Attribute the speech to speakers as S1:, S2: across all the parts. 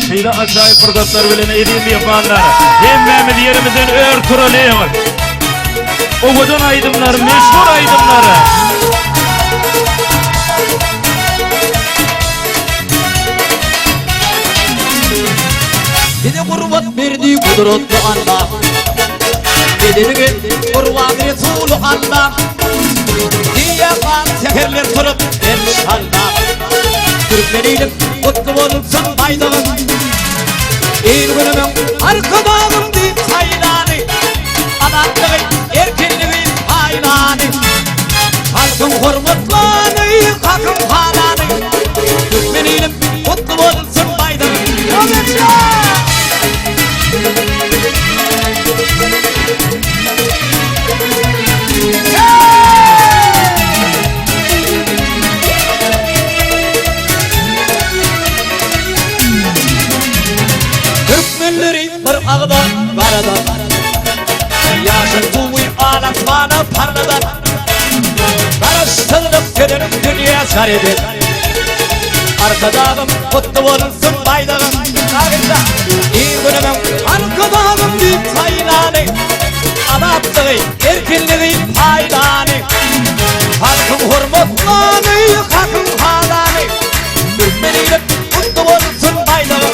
S1: Şöyle acayip fırsatlar bilen edildi yapanlar. Hemmemiz yerimizden ör turalıyız. Oğudun aydınlar, meşhur aydınları.
S2: Bize kurbat verdi kudretli Allah. Bedeliğe kurban Resulü Allah. Diye kan seferler turup inşallah. Türkmeniyle kutlu olursun baydağım. Bir günümün arkadağım deyip sayılanı. Adamlığı erkenliği paylanı. Halkın hürmetlanı, halkın halanı. Türkmeniyle kutlu olursun baydağım. Türkmenleri bir ağda varada. Yaşın tuğu alatmana parlada. Karıştırılıp dönüp dünya sarıdır. Arkadağım kutlu olursun baydağım. İyi günümün arkadağım deyip sayılanı. Anattığı erkinliği paylanı. Halkın hürmetlanı, halkın halanı. Türkmeniyle kutlu olursun baydağım.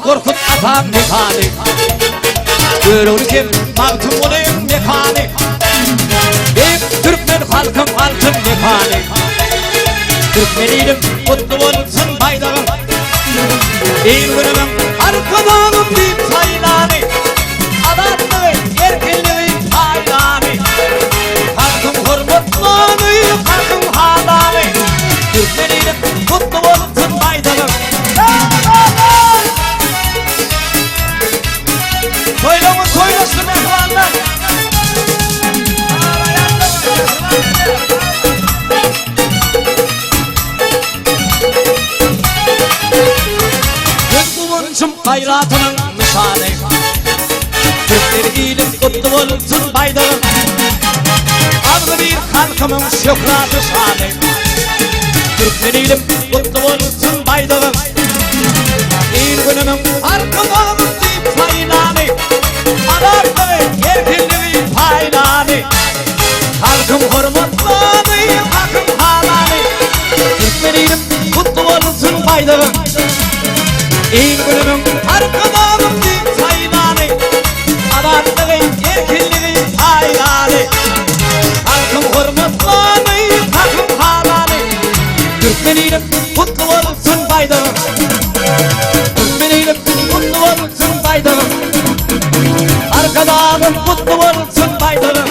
S2: Korkut atan mekani. Görürken baktım onun mekani. Benim Türkmen halkım altın mekani. Türkmeniydim kutlu olursun baydağım. Bir günümün arkadağım deyip sayılanı. Adamlığı erkenliği paylanı. Halkım hürmetlanı, halkım halanı. Türkmeniydim kutlu olursun baydağım. Toylamın toylasın ehvanlar. Kutluğunçum hayratının nişanı. Türkleri iyilik kutlu olursun baydağım. Adlı bir halkımın şükratı şanı. Türkleri kutlu olursun baydağım. Bir günümün arkadağım deyip sayılanı. Anartığı erkinliği paylanı. Halkım hürmetlanı, halkım halanı. Türkmeniydim kutlu olursun baydağım. İyi günümün arkadağım deyip sayılanı. Anartığı erkinliği paylanı. Halkım hürmetlanı, halkım halanı. Türkmeniydim kutlu olursun baydağım. Türkmeniydim kutlu olursun baydağım. Arkadağım kutlu olursun baydağım.